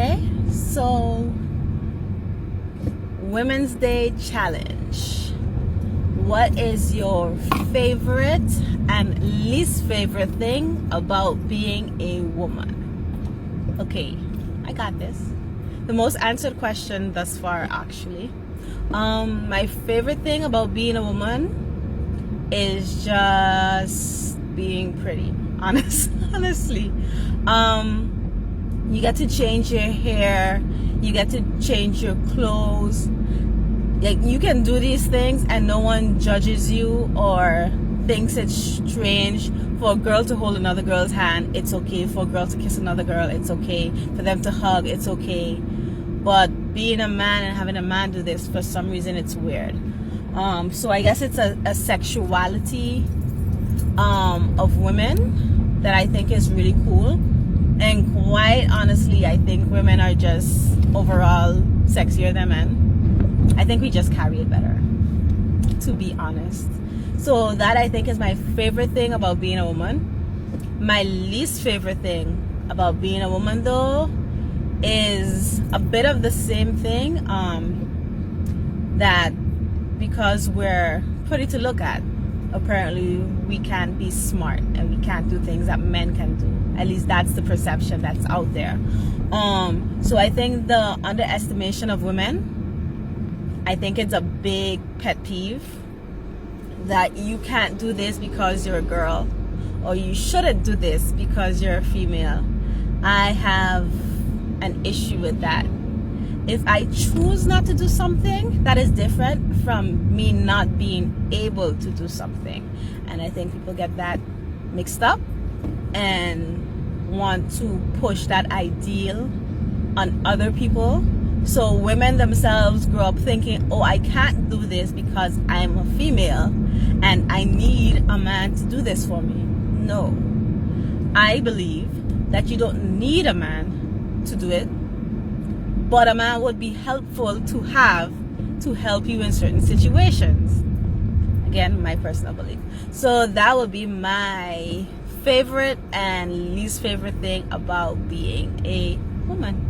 Okay, so Women's Day challenge. What is your favorite and least favorite thing about being a woman? Okay, I got this. The most answered question thus far, actually. My favorite thing about being a woman is just being pretty. Honestly. You get to change your hair, you get to change your clothes. Like, you can do these things and no one judges you or thinks it's strange. For a girl to hold another girl's hand, it's okay. For a girl to kiss another girl, it's okay. For them to hug, it's okay. But being a man and having a man do this, for some reason, it's weird. So I guess it's a sexuality of women that I think is really cool. And quite honestly, I think women are just overall sexier than men. I think we just carry it better, to be honest. So that, I think, is my favorite thing about being a woman. My least favorite thing about being a woman, though, is a bit of the same thing. That because we're pretty to look at, apparently we can't be smart and we can't do things that men can do. At least that's the perception that's out there. So I think the underestimation of women, I think it's a big pet peeve, that you can't do this because you're a girl, or you shouldn't do this because you're a female. I have an issue with that. If I choose not to do something, that is different from me not being able to do something. And I think people get that mixed up and want to push that ideal on other people. So women themselves grow up thinking, oh, I can't do this because I'm a female and I need a man to do this for me. No. I believe that you don't need a man to do it, but a man would be helpful to have to help you in certain situations. Again, my personal belief. So that would be my favorite and least favorite thing about being a woman.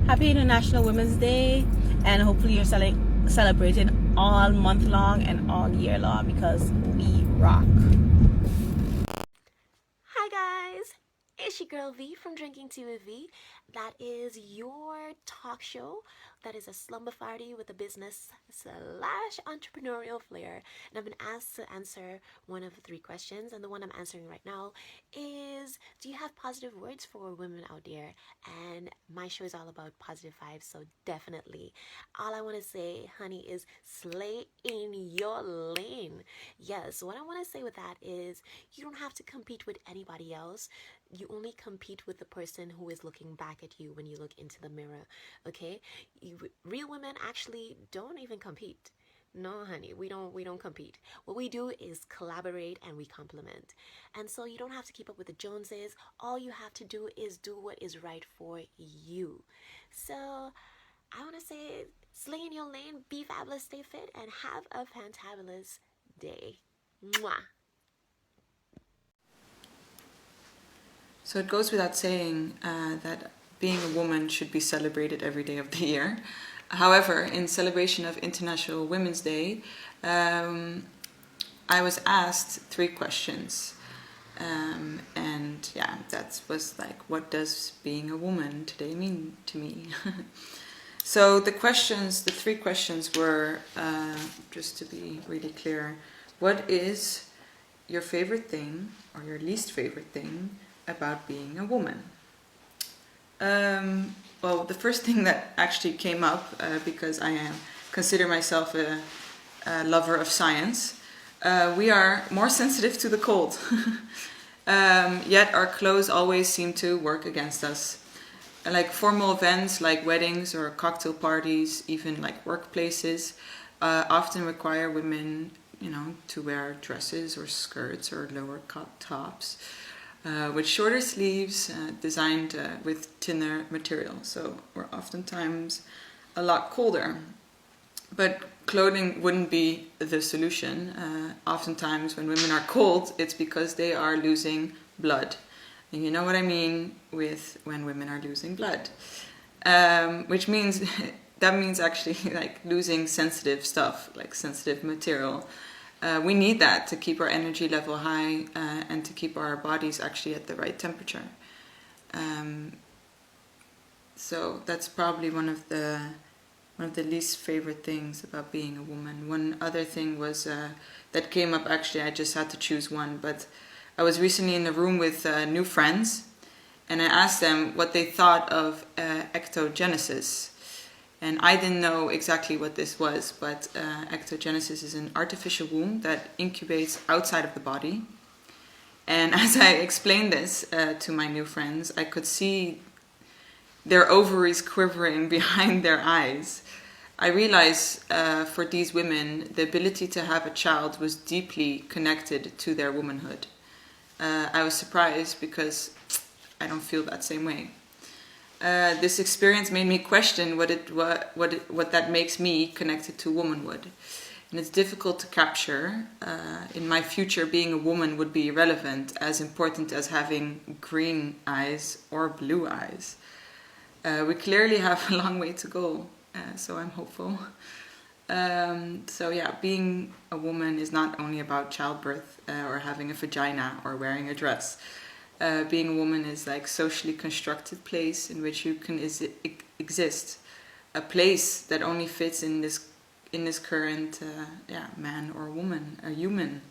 Happy International Women's Day, and hopefully you're celebrating all month long and all year long, because we rock. Hi guys, it's your girl V from Drinking Tea with V. That is your talk show that is a slumber party with a business / entrepreneurial flair. And I've been asked to answer one of 3 questions, and the one I'm answering right now is, do you have positive words for women out there? And my show is all about positive vibes, so definitely. All I want to say, honey, is slay in your lane. Yes, what I want to say with that is, you don't have to compete with anybody else. You only compete with the person who is looking back at you when you look into the mirror, okay? Real women actually don't even compete. No, honey, we don't compete. What we do is collaborate and we complement. And so you don't have to keep up with the Joneses. All you have to do is do what is right for you. So I want to say, slay in your lane, be fabulous, stay fit, and have a fantabulous day. Mwah. So it goes without saying that being a woman should be celebrated every day of the year. However, in celebration of International Women's Day, I was asked 3 questions. And yeah, that was like, what does being a woman today mean to me? So the 3 questions were, just to be really clear, what is your favorite thing or your least favorite thing about being a woman? Well, the first thing that actually came up, because I consider myself a lover of science, we are more sensitive to the cold. Yet our clothes always seem to work against us. Like formal events like weddings or cocktail parties, even like workplaces, often require women, to wear dresses or skirts or lower cut tops, with shorter sleeves, designed with thinner material. So we're oftentimes a lot colder. But clothing wouldn't be the solution. Oftentimes when women are cold, it's because they are losing blood. And you know what I mean with when women are losing blood. which means that means actually like losing sensitive stuff, like sensitive material. We need that to keep our energy level high and to keep our bodies actually at the right temperature. So that's probably one of the least favorite things about being a woman. One other thing was that came up, actually I just had to choose one, but I was recently in a room with new friends, and I asked them what they thought of ectogenesis. And I didn't know exactly what this was, but ectogenesis is an artificial womb that incubates outside of the body. And as I explained this to my new friends, I could see their ovaries quivering behind their eyes. I realized for these women, the ability to have a child was deeply connected to their womanhood. I was surprised because I don't feel that same way. This experience made me question what that makes me connected to womanhood. And it's difficult to capture. In my future, being a woman would be irrelevant, as important as having green eyes or blue eyes. We clearly have a long way to go, so I'm hopeful. So yeah, being a woman is not only about childbirth or having a vagina or wearing a dress. Being a woman is like socially constructed place in which you can exist, a place that only fits in this current man or woman, a human.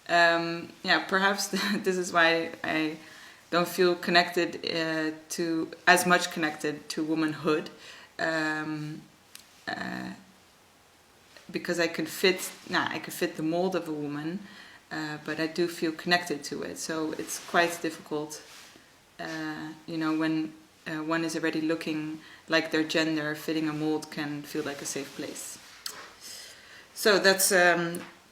Perhaps this is why I don't feel connected as much connected to womanhood, because I could fit the mold of a woman. But I do feel connected to it, so it's quite difficult, when one is already looking like their gender, fitting a mold can feel like a safe place. So that's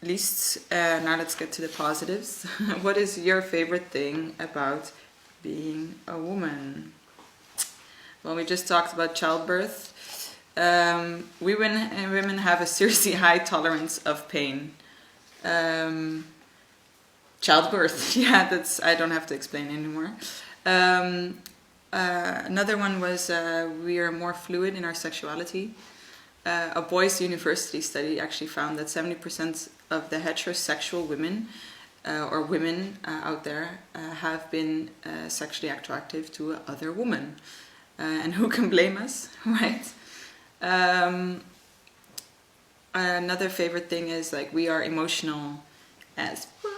least. Now let's get to the positives. What is your favorite thing about being a woman? Well, we just talked about childbirth. Women have a seriously high tolerance of pain. Childbirth, I don't have to explain anymore. Another one was we are more fluid in our sexuality. A boys' university study actually found that 70% of the heterosexual women or women out there have been sexually attractive to other women. And who can blame us, right? Another favorite thing is like we are emotional as fuck.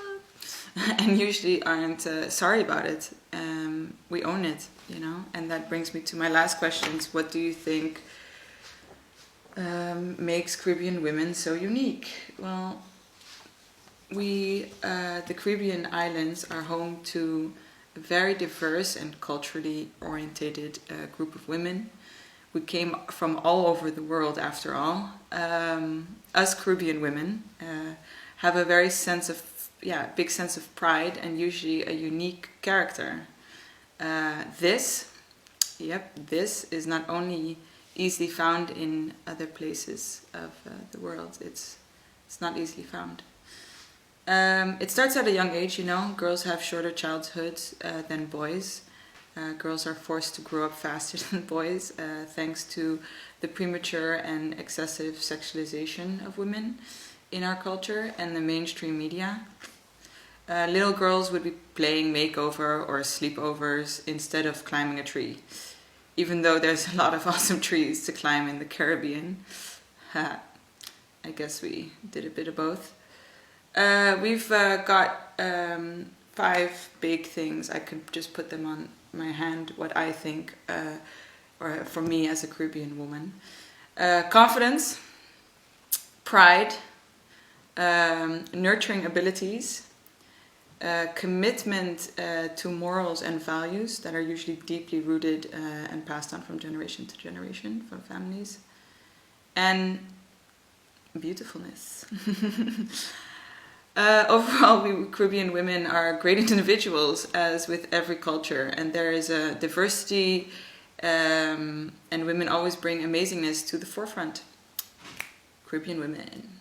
And usually aren't sorry about it. We own it, and that brings me to my last questions. What do you think makes Caribbean women so unique? Well, the Caribbean islands are home to a very diverse and culturally orientated group of women. We came from all over the world, after all. Us Caribbean women have a very big sense of pride and usually a unique character. This is not only easily found in other places of the world. It's not easily found. It starts at a young age, Girls have shorter childhoods than boys. Girls are forced to grow up faster than boys thanks to the premature and excessive sexualization of women in our culture and the mainstream media. Little girls would be playing makeover or sleepovers instead of climbing a tree, even though there's a lot of awesome trees to climb in the Caribbean. I guess we did a bit of both. We've got 5 big things. I could just put them on my hand, what I think, or for me as a Caribbean woman. Confidence, pride, nurturing abilities, commitment to morals and values that are usually deeply rooted and passed on from generation to generation from families, and beautifulness. Overall, we Caribbean women are great individuals, as with every culture, and there is a diversity, and women always bring amazingness to the forefront. Caribbean women.